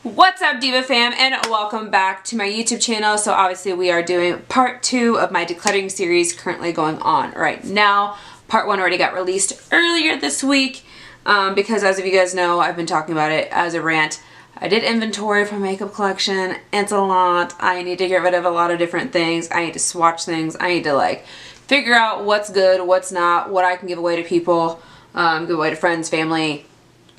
What's up, Diva fam, and welcome back to my YouTube channel. So obviously we are doing part 2 of my decluttering series currently going on right now. Part 1 already got released earlier this week because, as you guys know, I've been talking about it as a rant. I did inventory for my makeup collection. It's a lot. I need to get rid of a lot of different things. I need to swatch things. I need to like figure out what's good, what's not, what I can give away to people, give away to friends, family,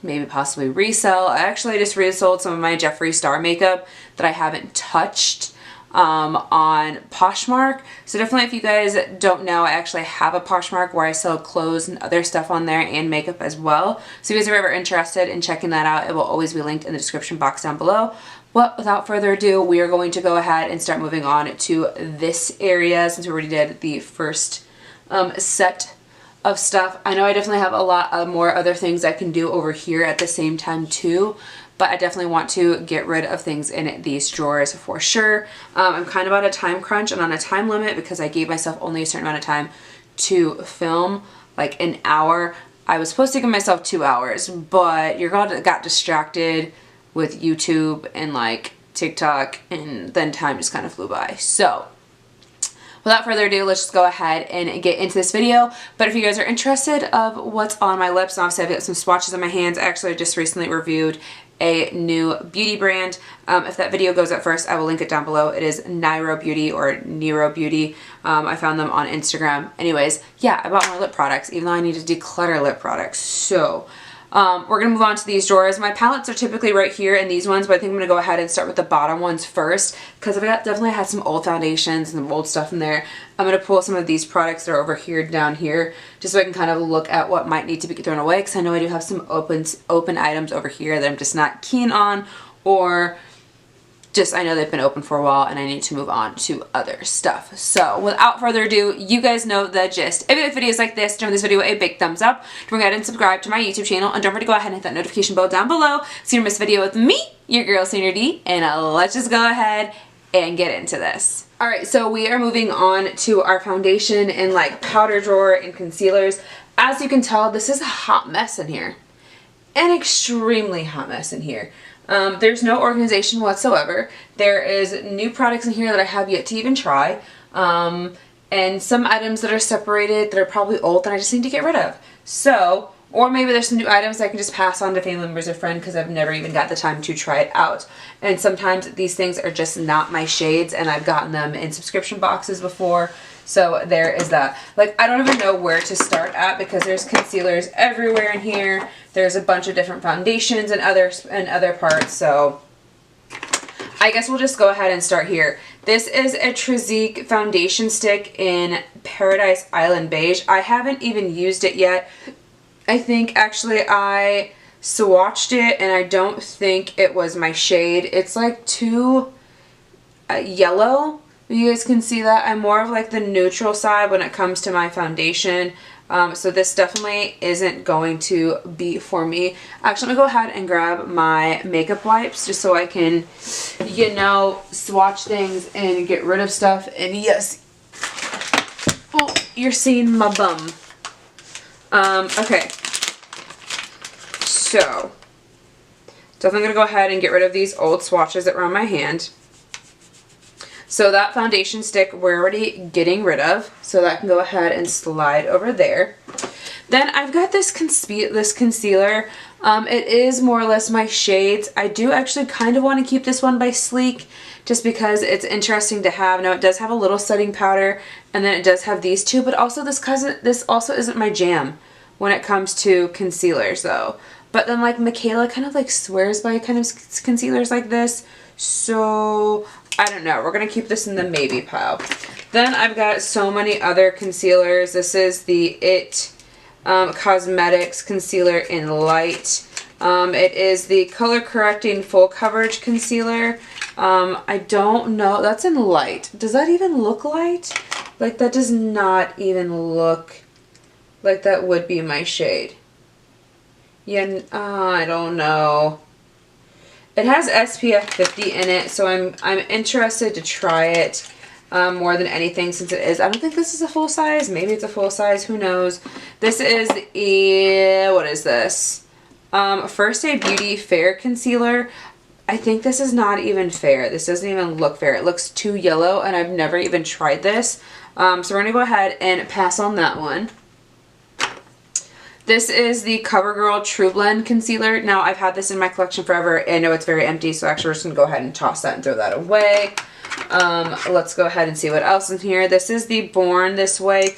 maybe possibly resell. I actually just resold some of my Jeffree Star makeup that I haven't touched on Poshmark. So definitely, if you guys don't know, I actually have a Poshmark where I sell clothes and other stuff on there and makeup as well. So if you guys are ever interested in checking that out, it will always be linked in the description box down below. But without further ado, we are going to go ahead and start moving on to this area since we already did the first set of stuff. I know I definitely have a lot of more other things I can do over here at the same time too, but I definitely want to get rid of things in these drawers for sure. I'm kind of on a time crunch and on a time limit because I gave myself only a certain amount of time to film, like an hour. I was supposed to give myself 2 hours, but your girl got distracted with YouTube and like TikTok, and then time just kind of flew by. So without further ado, let's just go ahead and get into this video. But if you guys are interested of what's on my lips, obviously I've got some swatches on my hands. I actually just recently reviewed a new beauty brand. If that video goes up first, I will link it down below. It is Niro Beauty or Nero Beauty. I found them on Instagram. Anyways, yeah, I bought more lip products, even though I need to declutter lip products. So we're going to move on to these drawers. My palettes are typically right here in these ones, but I think I'm going to go ahead and start with the bottom ones first because I've definitely had some old foundations and some old stuff in there. I'm going to pull some of these products that are over here down here just so I can kind of look at what might need to be thrown away, because I know I do have some open items over here that I'm just not keen on, or just I know they've been open for a while and I need to move on to other stuff. So without further ado, you guys know the gist. If you like videos like this, give this video a big thumbs up. Don't forget and subscribe to my YouTube channel, and don't forget to go ahead and hit that notification bell down below so you don't miss a video with me, your girl Senior D, and let's just go ahead and get into this. Alright, so we are moving on to our foundation and like powder drawer and concealers. As you can tell, this is a hot mess in here. An extremely hot mess in here. There's no organization whatsoever. There is new products in here that I have yet to even try. And some items that are separated that are probably old that I just need to get rid of. So, or maybe there's some new items I can just pass on to family members or friends because I've never even got the time to try it out. And sometimes these things are just not my shades, and I've gotten them in subscription boxes before. So there is that. Like, I don't even know where to start at because there's concealers everywhere in here. There's a bunch of different foundations and other parts. So I guess we'll just go ahead and start here. This is a Attrazeek foundation stick in Paradise Island Beige. I haven't even used it yet. I think actually I swatched it and I don't think it was my shade. It's like too yellow. You guys can see that. I'm more of like the neutral side when it comes to my foundation. So this definitely isn't going to be for me. Actually, I'm going to go ahead and grab my makeup wipes just so I can, you know, swatch things and get rid of stuff. And yes, oh, you're seeing my bum. Okay. So, definitely going to go ahead and get rid of these old swatches that were on my hand. So that foundation stick we're already getting rid of, so that can go ahead and slide over there. Then I've got this concealer. It is more or less my shades. I do actually kind of want to keep this one by Sleek just because it's interesting to have. Now it does have a little setting powder, and then it does have these two, but also this also isn't my jam when it comes to concealers though. But then like Michaela kind of like swears by kind of concealers like this, so I don't know. We're going to keep this in the maybe pile. Then I've got so many other concealers. This is the IT Cosmetics Concealer in Light. It is the Color Correcting Full Coverage Concealer. I don't know. That's in light. Does that even look light? Like, that does not even look like that would be my shade. Yeah, I don't know. It has SPF 50 in it, so I'm interested to try it more than anything since it is. I don't think this is a full size. Maybe it's a full size. Who knows? This is what is this? First Aid Beauty Fair Concealer. I think this is not even fair. This doesn't even look fair. It looks too yellow, and I've never even tried this. So we're going to go ahead and pass on that one. This is the CoverGirl True Blend Concealer. Now, I've had this in my collection forever. I know it's very empty, so actually we're just going to go ahead and toss that and throw that away. Let's go ahead and see what else is in here. This is the Born This Way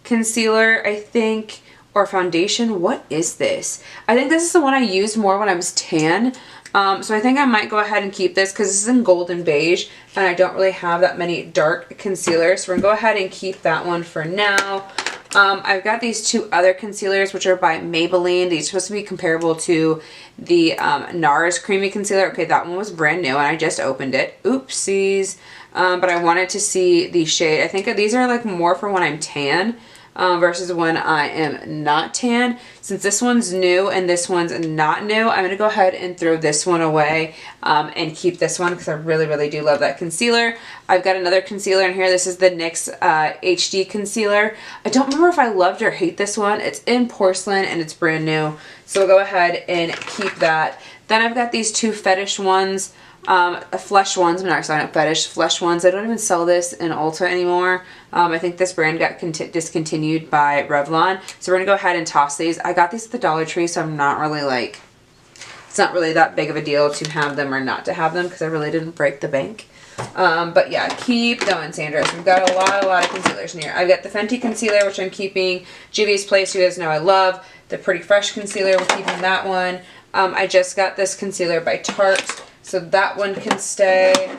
concealer, I think, or foundation. What is this? I think this is the one I used more when I was tan. So I think I might go ahead and keep this because this is in gold and beige, and I don't really have that many dark concealers. So we're going to go ahead and keep that one for now. I've got these two other concealers, which are by Maybelline. These are supposed to be comparable to the NARS Creamy Concealer. Okay, that one was brand new, and I just opened it. Oopsies. But I wanted to see the shade. I think these are like more for when I'm tan versus when I am not tan. Since this one's new and this one's not new, I'm going to go ahead and throw this one away and keep this one because I really, really do love that concealer. I've got another concealer in here. This is the NYX HD concealer. I don't remember if I loved or hate this one. It's in porcelain and it's brand new. So we'll go ahead and keep that. Then I've got these two fetish ones. Flesh ones, I'm not sorry, not fetish, flesh ones. I don't even sell this in Ulta anymore. I think this brand got discontinued by Revlon. So we're going to go ahead and toss these. I got these at the Dollar Tree, so I'm not really like, it's not really that big of a deal to have them or not to have them because I really didn't break the bank. But yeah, keep going, Sandra. So we've got a lot of concealers in here. I've got the Fenty concealer, which I'm keeping. Juvia's Place, you guys know I love. The Pretty Fresh concealer, we're keeping that one. I just got this concealer by Tarte. So that one can stay.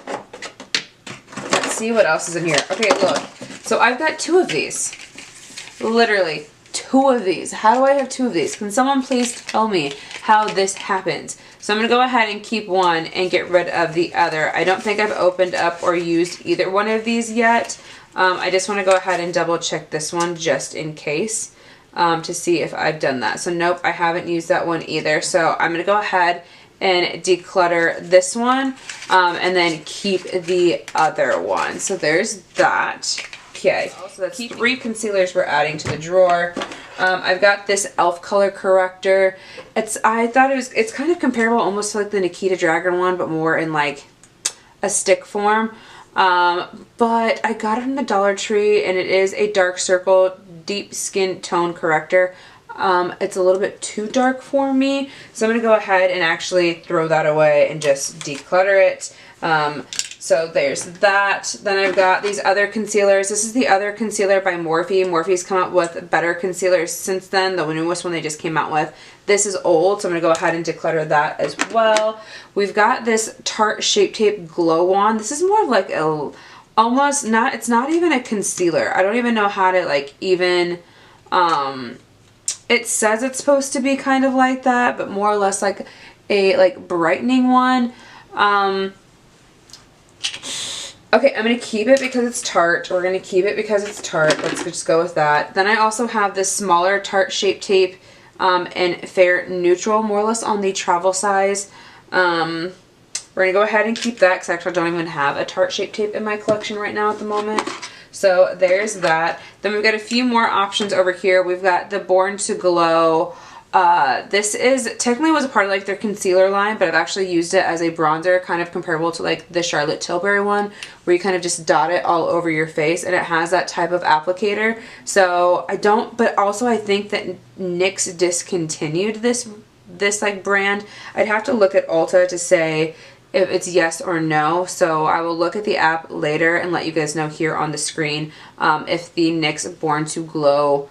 Let's see what else is in here. Okay, look. So I've got two of these. Literally, two of these. How do I have two of these? Can someone please tell me how this happens? So I'm going to go ahead and keep one and get rid of the other. I don't think I've opened up or used either one of these yet. I just want to go ahead and double check this one just in case to see if I've done that. So nope, I haven't used that one either. So I'm going to go ahead and declutter this one and then keep the other one. So there's that. Okay, so that's 3 concealers we're adding to the drawer. I've got this e.l.f. color corrector. I thought it's kind of comparable almost to like the Nikita Dragon one, but more in like a stick form. But I got it from the Dollar Tree, and it is a dark circle deep skin tone corrector. It's a little bit too dark for me, so I'm going to go ahead and actually throw that away and just declutter it. So there's that. Then I've got these other concealers. This is the other concealer by Morphe. Morphe's come out with better concealers since then. The newest one they just came out with. This is old, so I'm going to go ahead and declutter that as well. We've got this Tarte Shape Tape Glow Wand. This is more of like a, almost not, it's not even a concealer. I don't even know how to like even, it says it's supposed to be kind of like that, but more or less like a like brightening one. Okay, I'm going to keep it because it's Tarte. We're going to keep it because it's Tarte. Let's just go with that. Then I also have this smaller Tarte Shape Tape in Fair Neutral, more or less on the travel size. We're going to go ahead and keep that because I actually don't even have a Tarte Shape Tape in my collection right now at the moment. So there's that. Then we've got a few more options over here. We've got the Born to Glow. This is technically was a part of like their concealer line, but I've actually used it as a bronzer, kind of comparable to like the Charlotte Tilbury one, where you kind of just dot it all over your face, and it has that type of applicator. So I don't, but also I think that NYX discontinued this like brand. I'd have to look at Ulta to say if it's yes or no, so I will look at the app later and let you guys know here on the screen if the NYX Born to Glow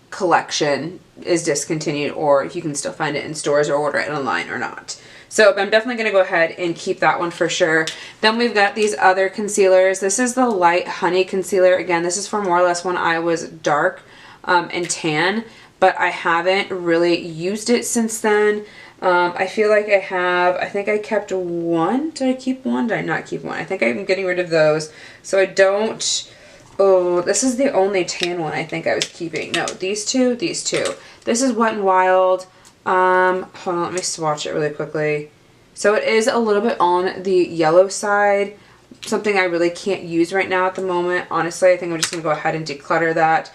collection is discontinued, or if you can still find it in stores or order it online or not. So I'm definitely going to go ahead and keep that one for sure. Then we've got these other concealers. This is the Light Honey Concealer. Again, this is for more or less when I was dark and tan, but I haven't really used it since then. I feel like I think I kept one. Did I keep one? Did I not keep one? I think I'm getting rid of those. So I don't... Oh, this is the only tan one I think I was keeping. No, these two. This is Wet n Wild. Hold on, let me swatch it really quickly. So it is a little bit on the yellow side. Something I really can't use right now at the moment. Honestly, I think I'm just going to go ahead and declutter that.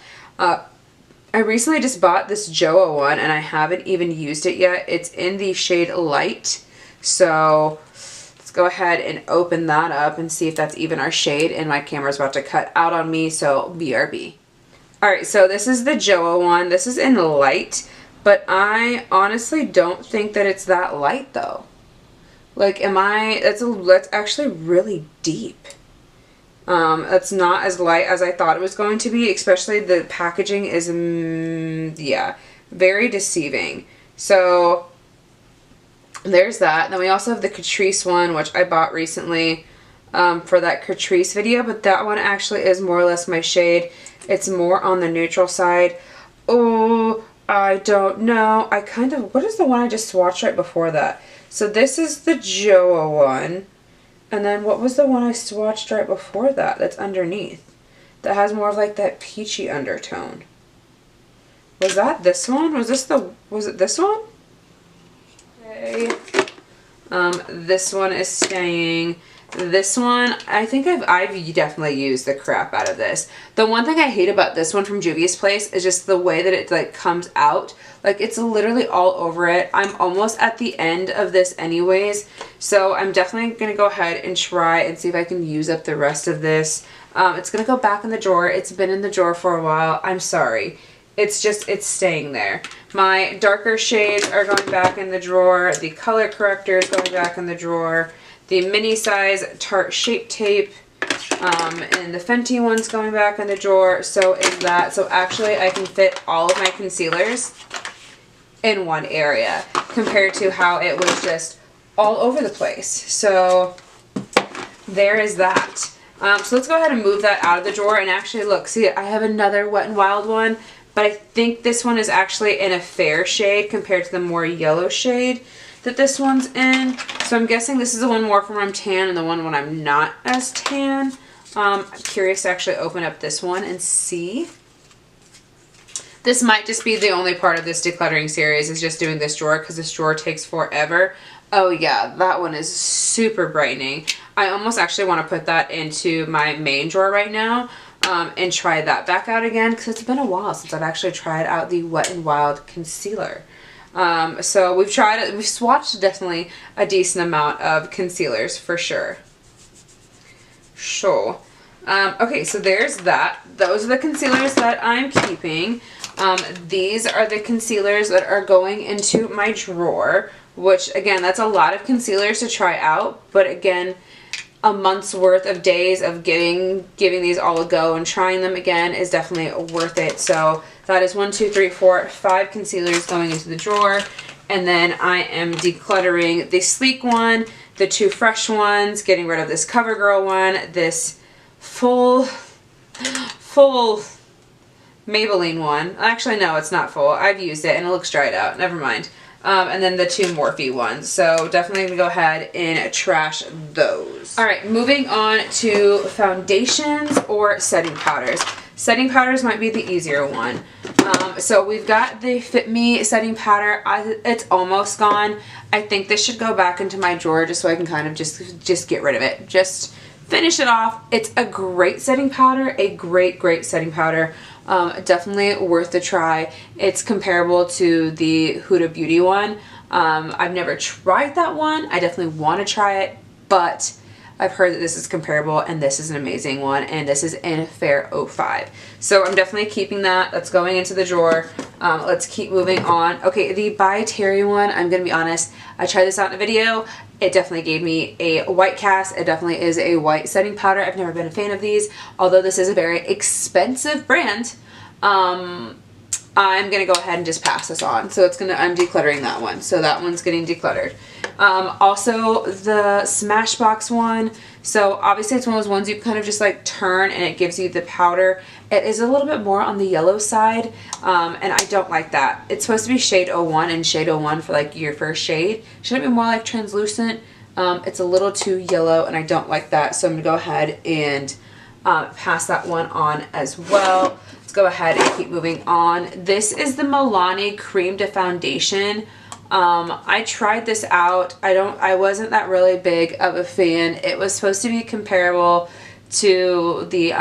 I recently just bought this JOA one and I haven't even used it yet. It's in the shade Light. So let's go ahead and open that up and see if that's even our shade. And my camera's about to cut out on me, so BRB. Alright, so this is the JOA one. This is in Light, but I honestly don't think that it's that light though. Like, that's actually really deep. That's not as light as I thought it was going to be, especially the packaging is, yeah, very deceiving. So there's that. And then we also have the Catrice one, which I bought recently for that Catrice video, but that one actually is more or less my shade. It's more on the neutral side. Oh, I don't know. What is the one I just swatched right before that? So this is the JOA one. And then what was the one I swatched right before that that's underneath? That has more of like that peachy undertone. Was that this one? Was it this one? Okay. This one is staying. This one, I think I've definitely used the crap out of this. The one thing I hate about this one from Juvia's Place is just the way that it like comes out. Like, it's literally all over it. I'm almost at the end of this anyways, so I'm definitely going to go ahead and try and see if I can use up the rest of this. It's going to go back in the drawer. It's been in the drawer for a while. I'm sorry. It's staying there. My darker shades are going back in the drawer. The color corrector is going back in the drawer. The mini size Tarte Shape Tape and the Fenty one's going back in the drawer. So is that. So actually I can fit all of my concealers in one area compared to how it was just all over the place. So there is that. So let's go ahead and move that out of the drawer and actually look. See, I have another Wet n Wild one, but I think this one is actually in a fair shade compared to the more yellow shade that this one's in. So I'm guessing this is the one more from when I'm tan and the one when I'm not as tan. I'm curious to actually open up this one and see. This might just be the only part of this decluttering series is just doing this drawer because this drawer takes forever. Oh yeah, that one is super brightening. I almost actually want to put that into my main drawer right now and try that back out again because it's been a while since I've actually tried out the Wet n Wild concealer. So we've swatched definitely a decent amount of concealers for sure. Sure. Okay, so there's that. Those are the concealers that I'm keeping. These are the concealers that are going into my drawer, which again, that's a lot of concealers to try out, but again, a month's worth of days of giving these all a go and trying them again is definitely worth it. So that is 1, 2, 3, 4, 5 concealers going into the drawer. And then I am decluttering the Sleek one, the 2 fresh ones, getting rid of this Covergirl one, this full Maybelline one. Actually, no, it's not full. I've used it and it looks dried out. Never mind. And then the 2 Morphe ones. So definitely going to go ahead and trash those. Alright, moving on to foundations or setting powders. Setting powders might be the easier one. So we've got the Fit Me setting powder. It's almost gone. I think this should go back into my drawer just so I can kind of just get rid of it. Just finish it off. It's a great setting powder. A great setting powder. Definitely worth the try. It's comparable to the Huda Beauty one. I've never tried that one. I definitely want to try it, but I've heard that this is comparable and this is an amazing one, and this is in Fair 05. So I'm definitely keeping that. That's going into the drawer. Let's keep moving on. Okay, the By Terry one, I'm going to be honest, I tried this out in a video. It definitely gave me a white cast. It definitely is a white setting powder. I've never been a fan of these, although this is a very expensive brand. I'm going to go ahead and just pass this on. So I'm decluttering that one. So that one's getting decluttered. Also the Smashbox one. So obviously it's one of those ones you kind of just like turn and it gives you the powder. It is a little bit more on the yellow side. And I don't like that. It's supposed to be shade 01 and shade 01 for like your first shade. Shouldn't it be more like translucent? It's a little too yellow and I don't like that. So I'm going to go ahead and pass that one on as well. Let's go ahead and keep moving on. This is the Milani Cream de Foundation. I tried this out. I wasn't that really big of a fan. It was supposed to be comparable to the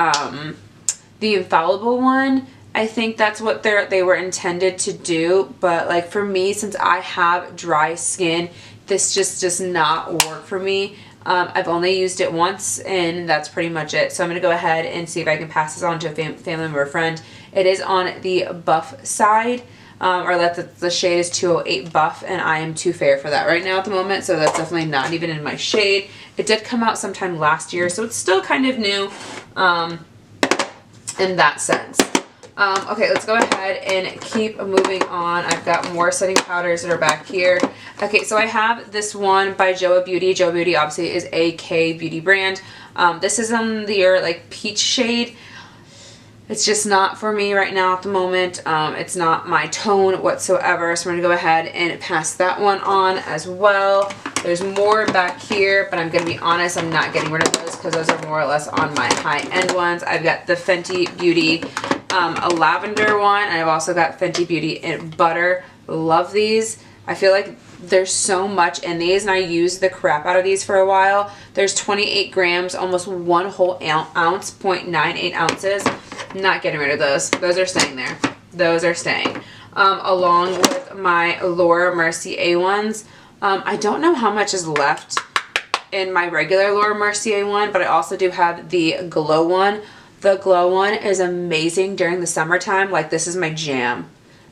Infallible one. I think that's what they were intended to do, but like for me, since I have dry skin, this just does not work for me. I've only used it once and that's pretty much it. So I'm going to go ahead and see if I can pass this on to a family member or friend. It is on the buff side, or that the shade is 208 buff, and I am too fair for that right now at the moment, so that's definitely not even in my shade. It did come out sometime last year, so it's still kind of new in that sense. Okay, let's go ahead and keep moving on. I've got more setting powders that are back here. Okay, so I have this one by Joa Beauty. Joa Beauty obviously is a K beauty brand. This is on the like peach shade. It's just not for me right now at the moment. It's not my tone whatsoever, so I'm going to go ahead and pass that one on as well. There's more back here, but I'm going to be honest, I'm not getting rid of those because those are more or less on my high-end ones. I've got the Fenty Beauty a lavender one, and I've also got Fenty Beauty in butter. Love these. I feel like there's so much in these, and I used the crap out of these for a while. There's 28 grams, almost 1 whole ounce, 0.98 ounces. Not getting rid of those. Those are staying there. Those are staying. Along with my Laura Mercier ones. I don't know how much is left in my regular Laura Mercier one, but I also do have the Glow one. The Glow one is amazing during the summertime. Like, this is my jam.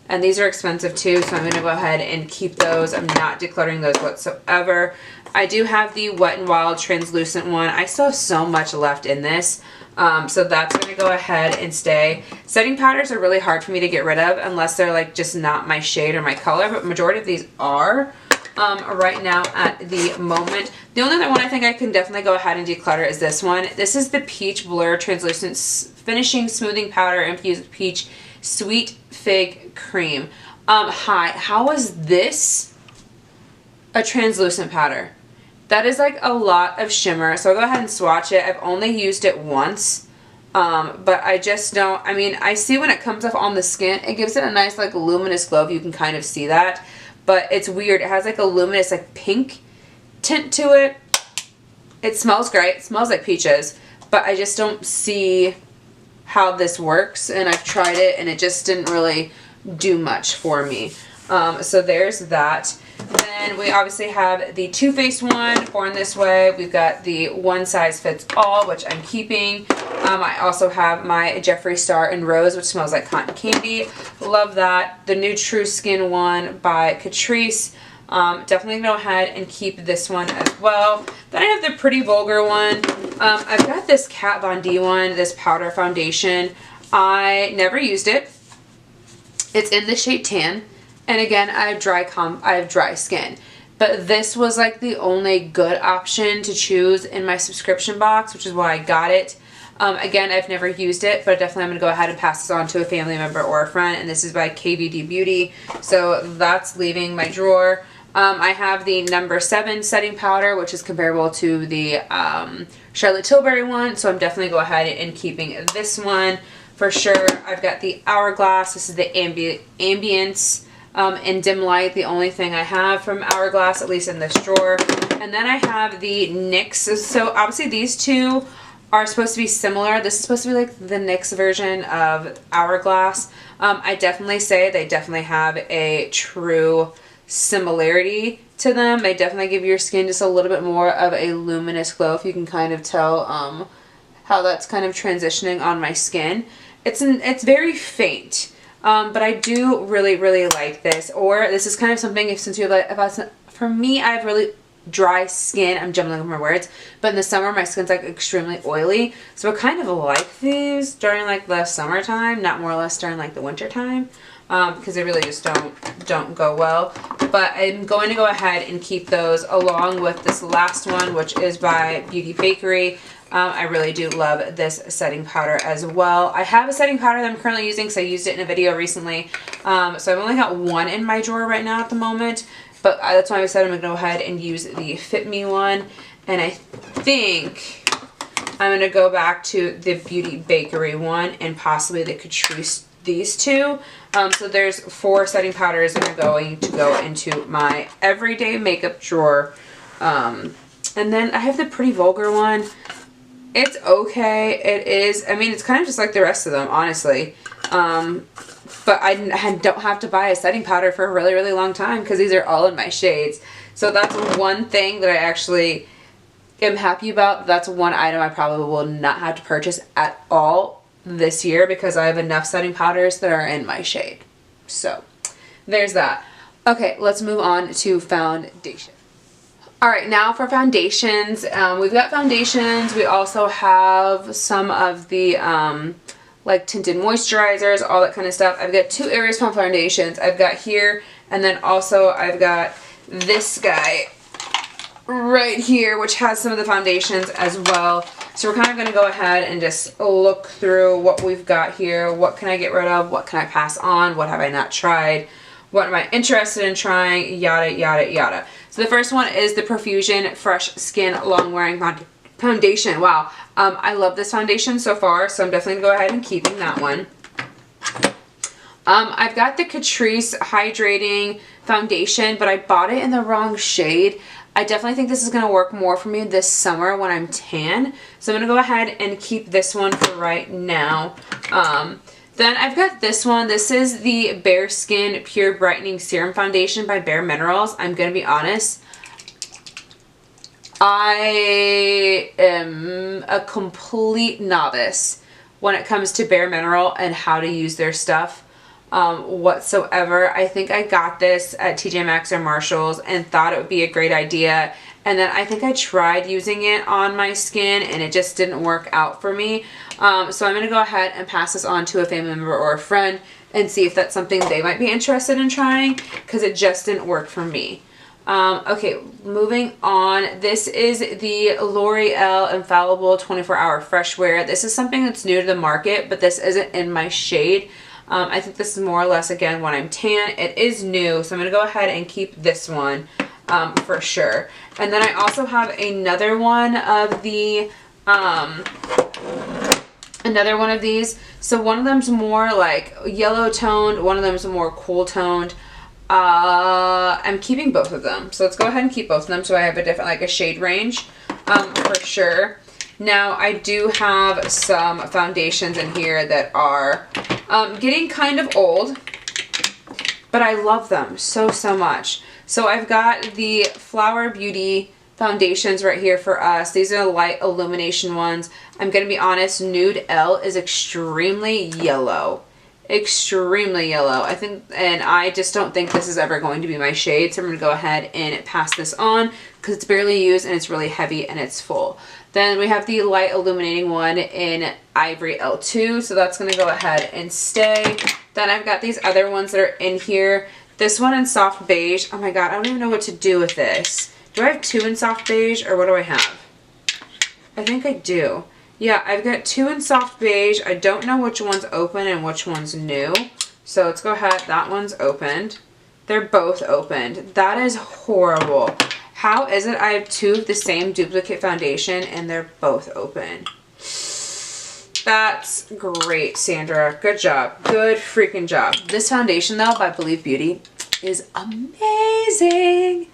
And these are expensive too, so I'm going to go ahead and keep those. I'm not decluttering those whatsoever. I do have the Wet n Wild translucent one. I still have so much left in this. So that's going to go ahead and stay. Setting powders are really hard for me to get rid of unless they're like just not my shade or my color, but majority of these are right now at the moment. The only other one I think I can definitely go ahead and declutter is this one. This is the Peach Blur Translucent Finishing Smoothing Powder Infused Peach Sweet Fig Cream. Hi, how is this a translucent powder? That is like a lot of shimmer, so I'll go ahead and swatch it. I've only used it once, but I just don't, I mean, I see when it comes off on the skin, it gives it a nice like luminous glow, if you can kind of see that, but it's weird. It has like a luminous like pink tint to it. It smells great. It smells like peaches, but I just don't see how this works, and I've tried it and it just didn't really do much for me. So there's that. Then we obviously have the Too Faced one, Born This Way. We've got the One Size Fits All, which I'm keeping. I also have my Jeffree Star in Rose, which smells like cotton candy. Love that. The new True Skin one by Catrice. Definitely go ahead and keep this one as well. Then I have the Pretty Vulgar one. I've got this Kat Von D one, this powder foundation. I never used it. It's in the shade Tan. And again, I have dry skin. But this was like the only good option to choose in my subscription box, which is why I got it. Again, I've never used it, but definitely I'm going to go ahead and pass this on to a family member or a friend. And this is by KVD Beauty. So that's leaving my drawer. I have the number 7 setting powder, which is comparable to the Charlotte Tilbury one. So I'm definitely go ahead and keeping this one for sure. I've got the Hourglass. This is the Ambience in Dim Light, the only thing I have from Hourglass, at least in this drawer. And then I have the NYX. So obviously these two are supposed to be similar. This is supposed to be like the NYX version of Hourglass. I definitely say they definitely have a true similarity to them. They definitely give your skin just a little bit more of a luminous glow, if you can kind of tell how that's kind of transitioning on my skin. It's very faint. But I do really like this. Or this is kind of something, since you have like, for me, I have really dry skin. I'm jumbling over my words. But in the summer, my skin's like extremely oily. So I kind of like these during like the summertime, not more or less during like the winter time. Because they really just don't go well. But I'm going to go ahead and keep those along with this last one, which is by Beauty Bakery. I really do love this setting powder as well. I have a setting powder that I'm currently using because I used it in a video recently. So I've only got one in my drawer right now at the moment. But that's why I said I'm going to go ahead and use the Fit Me one. And I think I'm going to go back to the Beauty Bakery one and possibly the Catrice, these two. So there's 4 setting powders that are going to go into my everyday makeup drawer. And then I have the Pretty Vulgar one. It's okay. It is, I mean, it's kind of just like the rest of them, honestly. But I don't have to buy a setting powder for a really, really long time because these are all in my shades. So that's one thing that I actually am happy about. That's one item I probably will not have to purchase at all this year because I have enough setting powders that are in my shade. So there's that. Okay, let's move on to foundation. Alright, now for foundations. We've got foundations. We also have some of the like tinted moisturizers, all that kind of stuff. I've got 2 areas from foundations. I've got here, and then also I've got this guy right here, which has some of the foundations as well. So we're kind of going to go ahead and just look through what we've got here. What can I get rid of? What can I pass on? What have I not tried? What am I interested in trying? Yada, yada, yada. So the first one is the Profusion Fresh Skin Long Wearing Foundation. Wow. I love this foundation so far, so I'm definitely going to go ahead and keeping that one. I've got the Catrice Hydrating Foundation, but I bought it in the wrong shade. I definitely think this is going to work more for me this summer when I'm tan. So I'm going to go ahead and keep this one for right now. Then I've got this one. This is the Bare Skin Pure Brightening Serum Foundation by Bareminerals. I'm going to be honest. I am a complete novice when it comes to Baremineral and how to use their stuff whatsoever. I think I got this at TJ Maxx or Marshall's and thought it would be a great idea. And then I think I tried using it on my skin and it just didn't work out for me. So I'm going to go ahead and pass this on to a family member or a friend and see if that's something they might be interested in trying because it just didn't work for me. Okay, moving on. This is the L'Oreal Infallible 24-Hour Freshware. This is something that's new to the market, but this isn't in my shade. I think this is more or less, again, when I'm tan. It is new, so I'm going to go ahead and keep this one for sure. And then I also have another one of the, another one of these. So one of them's more like yellow toned, one of them's more cool toned. I'm keeping both of them. So let's go ahead and keep both of them so I have a different, like a shade range for sure. Now I do have some foundations in here that are getting kind of old, but I love them so, so much. So I've got the Flower Beauty foundations right here for us. These are the light illumination ones. I'm going to be honest, Nude L is extremely yellow. Extremely yellow. I think, and I just don't think this is ever going to be my shade. So I'm going to go ahead and pass this on because it's barely used and it's really heavy and it's full. Then we have the light illuminating one in Ivory L2. So that's going to go ahead and stay. Then I've got these other ones that are in here. This one in Soft Beige. Oh my God, I don't even know what to do with this. Do I have 2 in Soft Beige or what do I have? I think I do. Yeah, I've got 2 in Soft Beige. I don't know which one's open and which one's new. So let's go ahead. That one's opened. They're both opened. That is horrible. How is it I have 2 of the same duplicate foundation and they're both open? That's great, Sandra. Good job. Good freaking job. This foundation, though, by Believe Beauty is amazing.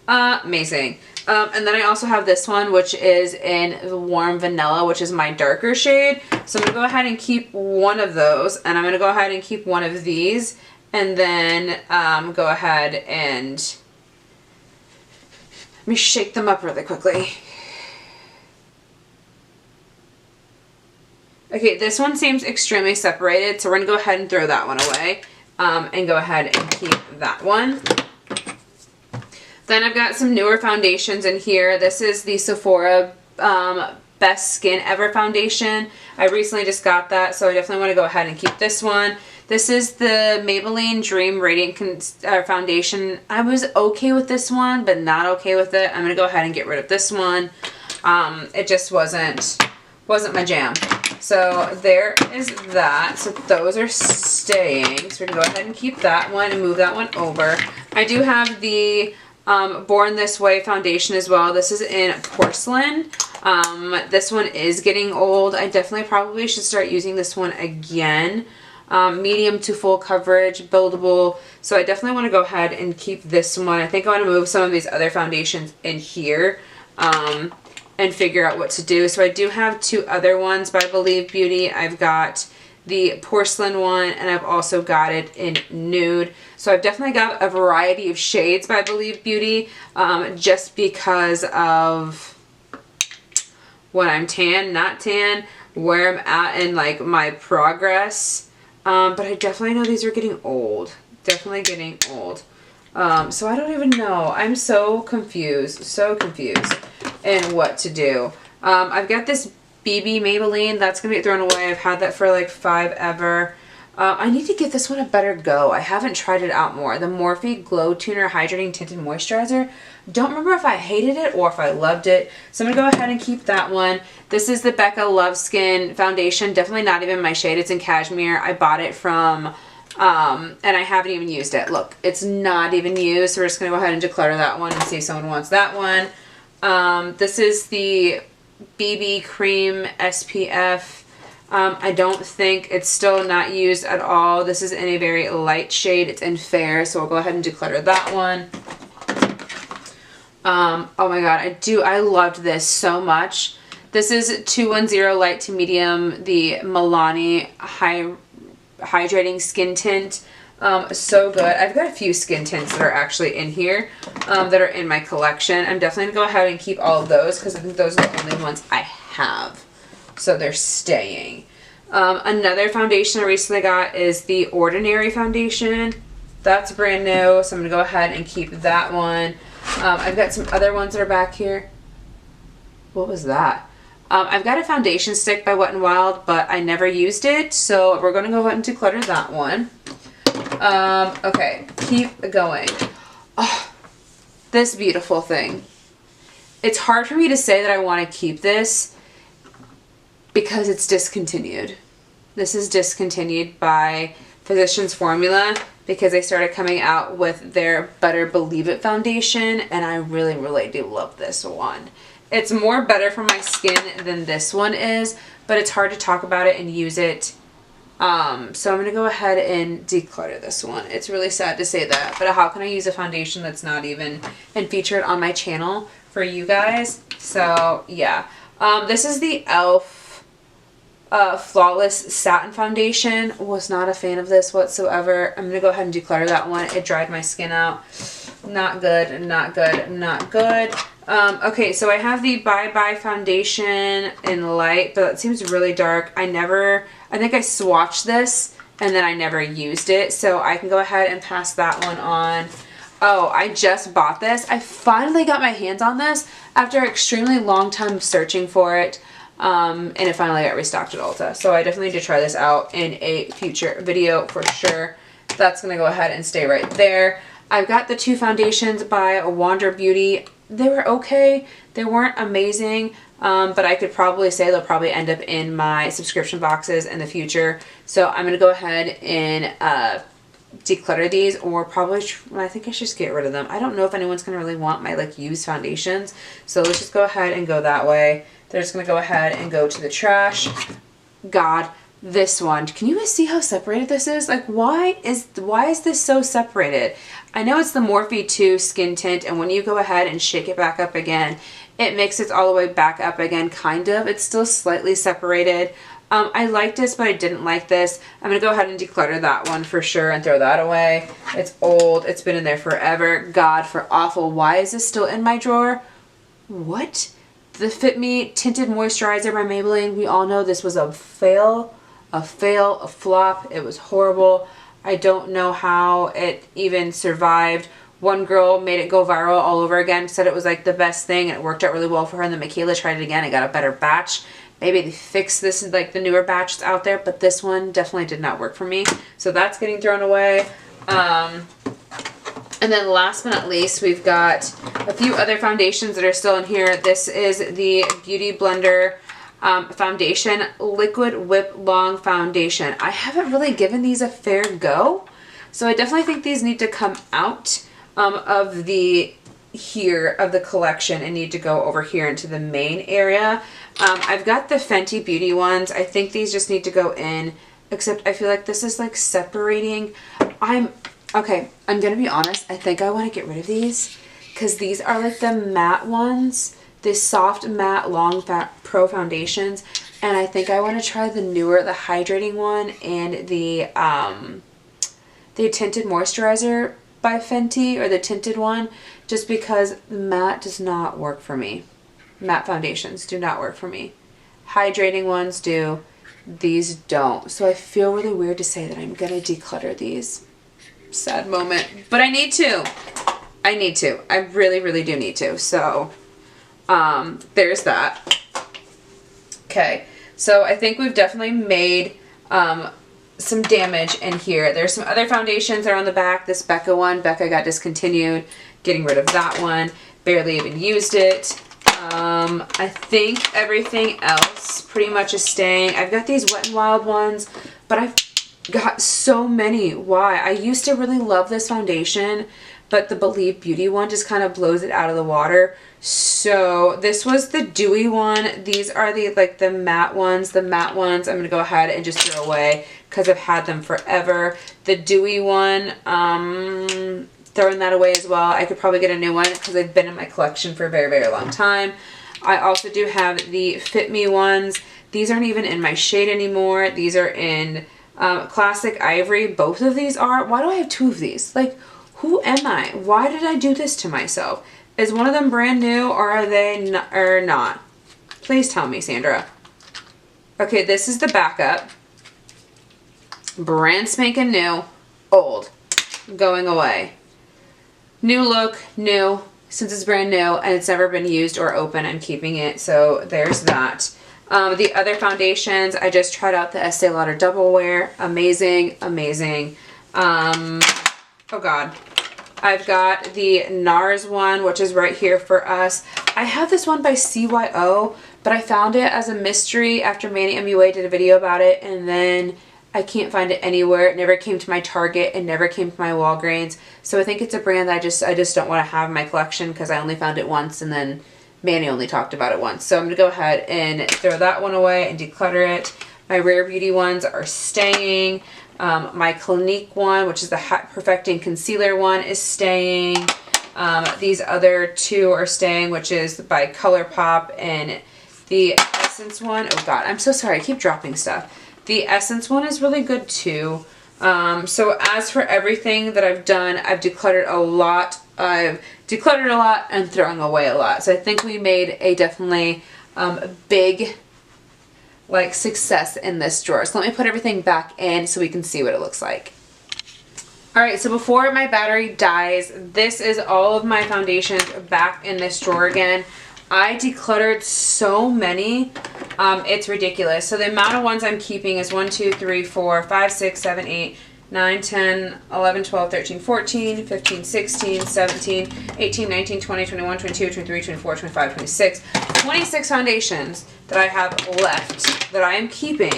Amazing. And then I also have this one, which is in the Warm Vanilla, which is my darker shade. So I'm going to go ahead and keep one of those. And I'm going to go ahead and keep one of these. And then go ahead and let me shake them up really quickly. Okay, this one seems extremely separated, so we're going to go ahead and throw that one away and go ahead and keep that one. Then I've got some newer foundations in here. This is the Sephora Best Skin Ever foundation. I recently just got that, so I definitely want to go ahead and keep this one. This is the Maybelline Dream Radiant Foundation. I was okay with this one, but not okay with it. I'm going to go ahead and get rid of this one. It just wasn't my jam. So there is that. So those are staying. So we can go ahead and keep that one and move that one over. I do have the Born This Way foundation as well. This is in Porcelain. This one is getting old. I definitely probably should start using this one again. Medium to full coverage, buildable. So I definitely want to go ahead and keep this one. I think I want to move some of these other foundations in here. And figure out what to do. So I do have 2 other ones by Believe Beauty. I've got the porcelain one, and I've also got it in nude. So I've definitely got a variety of shades by Believe Beauty, just because of when I'm tan, not tan, where I'm at in like my progress. But I definitely know these are getting old. Definitely getting old. So I don't even know. I'm so confused in what to do. I've got this BB Maybelline. That's going to get thrown away. I've had that for like 5 ever. I need to give this one a better go. I haven't tried it out more. The Morphe Glow Tuner Hydrating Tinted Moisturizer. Don't remember if I hated it or if I loved it. So I'm going to go ahead and keep that one. This is the Becca Love Skin Foundation. Definitely not even my shade. It's in cashmere. I bought it from, and I haven't even used it. Look, it's not even used. So we're just going to go ahead and declutter that one and see if someone wants that one. This is the BB Cream SPF. I don't think it's still not used at all. This is in a very light shade. It's in Fair, so we'll go ahead and declutter that one. Oh my god, I loved this so much. This is 210 light to medium, the Milani hydrating skin tint. So good. I've got a few skin tints that are actually in here, that are in my collection. I'm definitely gonna go ahead and keep all of those because I think those are the only ones I have. So they're staying. Another foundation I recently got is the Ordinary foundation. That's brand new, so I'm gonna go ahead and keep that one. I've got some other ones that are back here. What was that? I've got a foundation stick by Wet n Wild, but I never used it, so we're gonna go ahead and declutter that one. Okay, keep going. Oh, this beautiful thing. It's hard for me to say that I want to keep this because it's discontinued. This is discontinued by Physicians Formula because they started coming out with their Better Believe It foundation, and I really, really do love this one. It's more better for my skin than this one is, but it's hard to talk about it and use it. So I'm going to go ahead and declutter this one. It's really sad to say that, but how can I use a foundation that's not even and featured on my channel for you guys? So yeah, this is the e.l.f. Flawless Satin Foundation. Was not a fan of this whatsoever. I'm going to go ahead and declutter that one. It dried my skin out. Not good, not good, not good. Okay, so I have the Bye Bye foundation in light, but that seems really dark. I think I swatched this and then I never used it, so I can go ahead and pass that one on. Oh, I just bought this. I finally got my hands on this after an extremely long time searching for it, and it finally got restocked at Ulta. So I definitely need to try this out in a future video for sure. That's going to go ahead and stay right there. I've got the 2 foundations by Wander Beauty. They were okay. They weren't amazing, but I could probably say they'll probably end up in my subscription boxes in the future. So I'm going to go ahead and declutter these, or probably, I think I should just get rid of them. I don't know if anyone's going to really want my like used foundations. So let's just go ahead and go that way. They're just going to go ahead and go to the trash. God, this one. Can you guys see how separated this is? Like, why is this so separated? I know it's the Morphe 2 skin tint, and when you go ahead and shake it back up again, it makes it all the way back up again, kind of. It's still slightly separated. I like this, but I didn't like this. I'm going to go ahead and declutter that one for sure and throw that away. It's old. It's been in there forever. God, for awful. Why is this still in my drawer? What? The Fit Me Tinted Moisturizer by Maybelline. We all know this was a fail, a flop. It was horrible. I don't know how it even survived. One girl made it go viral all over again, said it was like the best thing and it worked out really well for her, and then Michaela tried it again and got a better batch. Maybe they fixed this in like the newer batches out there, but this one definitely did not work for me. So that's getting thrown away. And then last but not least, we've got a few other foundations that are still in here. This is the Beauty Blender foundation, Liquid Whip Long Foundation. I haven't really given these a fair go, so I definitely think these need to come out of the collection and need to go over here into the main area. I've got the Fenty Beauty ones. I think these just need to go in, except I feel like this is like separating. Okay, I'm gonna be honest, I think I want to get rid of these because these are like the matte ones, the soft matte long fat pro foundations. And I think I want to try the hydrating one and the tinted moisturizer by Fenty, or the tinted one, just because matte does not work for me. Matte foundations do not work for me. Hydrating ones do. These don't. So I feel really weird to say that I'm going to declutter these. Sad moment. But I need to. I need to. I really, really do need to. So, there's that. Okay. So I think we've definitely made some damage in here. There's some other foundations that are on the back. This Becca one. Becca got discontinued. Getting rid of that one. Barely even used it. I think everything else pretty much is staying. I've got these Wet n Wild ones, but I've got so many. Why? I used to really love this foundation, but the Believe Beauty one just kind of blows it out of the water. So this was the dewy one. These are the the matte ones. The matte ones I'm going to go ahead and just throw away because I've had them forever. The dewy one, throwing that away as well. I could probably get a new one because they've been in my collection for a very, very long time. I also do have the Fit Me ones. These aren't even in my shade anymore. These are in Classic Ivory. Both of these are. Why do I have two of these? Like, who am I? Why did I do this to myself? Is one of them brand new, or are they not? Please tell me, Sandra. Okay, this is the backup. Brand spanking new. Old. Going away. New look, new, since it's brand new and it's never been used or open, I'm keeping it. So there's that. The other foundations, I just tried out the Estee Lauder Double Wear. Amazing, amazing. Oh God. I've got the NARS one, which is right here for us. I have this one by CYO, but I found it as a mystery after Manny MUA did a video about it, and then I can't find it anywhere. It never came to my Target. It never came to my Walgreens. So I think it's a brand that I just don't want to have in my collection because I only found it once and then Manny only talked about it once. So I'm going to go ahead and throw that one away and declutter it. My Rare Beauty ones are staying. My Clinique one, which is the Hat Perfecting Concealer one, is staying. These other two are staying, which is by ColourPop, and the Essence one. Oh God, I'm so sorry. I keep dropping stuff. The Essence one is really good too. So as for everything that I've done, I've decluttered a lot. I've decluttered a lot and throwing away a lot. So I think we made a definitely big success in this drawer. So let me put everything back in so we can see what it looks like. Alright, so before my battery dies, this is all of my foundations back in this drawer again. I decluttered so many, it's ridiculous. So the amount of ones I'm keeping is 1, 2, 3, 4, 5, 6, 7, 8, 9, 10, 11, 12, 13, 14, 15, 16, 17, 18, 19, 20, 21, 22, 23, 24, 25, 26, 26 foundations that I have left that I am keeping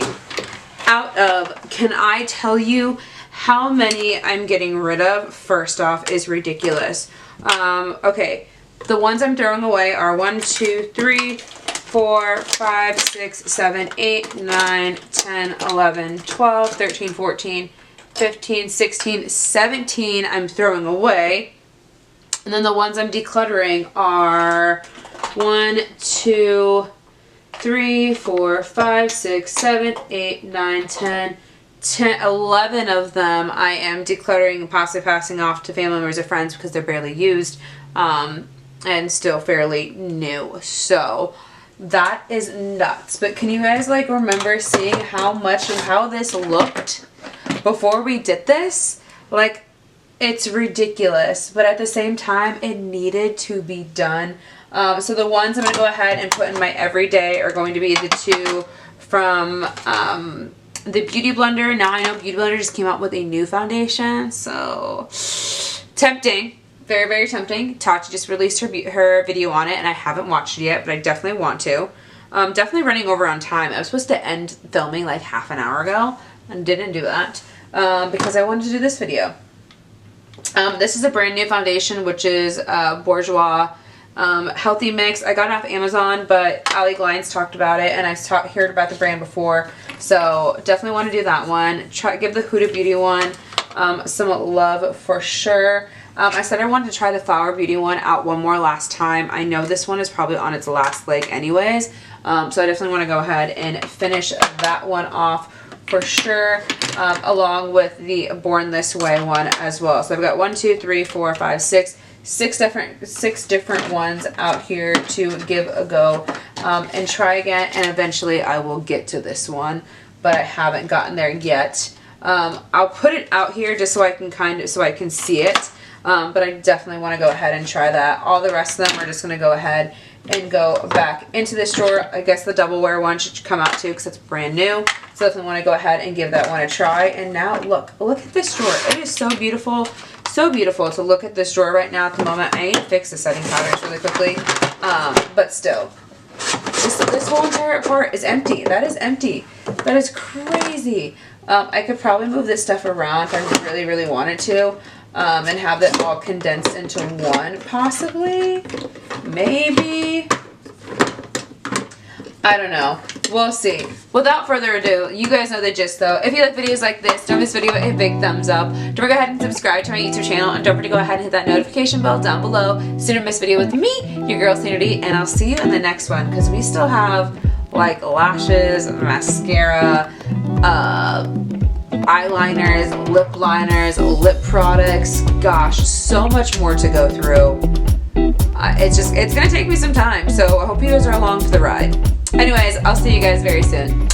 out of. Can I tell you how many I'm getting rid of? First off, is ridiculous. Okay. The ones I'm throwing away are 1, 2, 3, 4, 5, 6, 7, 8, 9, 10, 11, 12, 13, 14, 15, 16, 17 I'm throwing away. And then the ones I'm decluttering are 1, 2, 3, 4, 5, 6, 7, 8, 9, 10, 11 of them I am decluttering and possibly passing off to family members or friends because they're barely used. And still fairly new. So that is nuts. But can you guys remember seeing how this looked before we did this? It's ridiculous, but at the same time it needed to be done. So the ones I'm going to go ahead and put in my everyday are going to be the two from the Beauty Blender. Now I know Beauty Blender just came out with a new foundation, so tempting. Very, very tempting. Tati just released her video on it, and I haven't watched it yet, but I definitely want to. Definitely running over on time. I was supposed to end filming half an hour ago, and didn't do that because I wanted to do this video. This is a brand new foundation, which is Bourjois Healthy Mix. I got it off Amazon, but Ali Glines talked about it, and I've heard about the brand before, so definitely want to do that one. Give the Huda Beauty one some love for sure. I said I wanted to try the Flower Beauty one out one more last time. I know this one is probably on its last leg anyways, so I definitely want to go ahead and finish that one off for sure, along with the Born This Way one as well. So I've got 1, 2, 3, 4, 5, 6, six different ones out here to give a go and try again, and eventually I will get to this one, but I haven't gotten there yet. I'll put it out here just so I can see it, but I definitely want to go ahead and try that. All the rest of them are just going to go ahead and go back into this drawer. I guess the Double Wear one should come out too because it's brand new. So definitely want to go ahead and give that one a try. And now look at this drawer. It is so beautiful. So beautiful to look at this drawer right now at the moment. I need to fix the setting powders really quickly. But still, this whole entire part is empty. That is empty. That is crazy. I could probably move this stuff around if I really, really wanted to. And have it all condensed into one, possibly, maybe, I don't know, we'll see. Without further ado, you guys know the gist though. If you like videos like this, don't miss this video a big thumbs up. Don't forget to go ahead and subscribe to my YouTube channel, and don't forget to go ahead and hit that notification bell down below so you don't miss a video with me, your girl Sanity, and I'll see you in the next one, because we still have like lashes, mascara, eyeliners, lip liners, lip products, gosh, so much more to go through. It's gonna take me some time, so I hope you guys are along for the ride. Anyways, I'll see you guys very soon.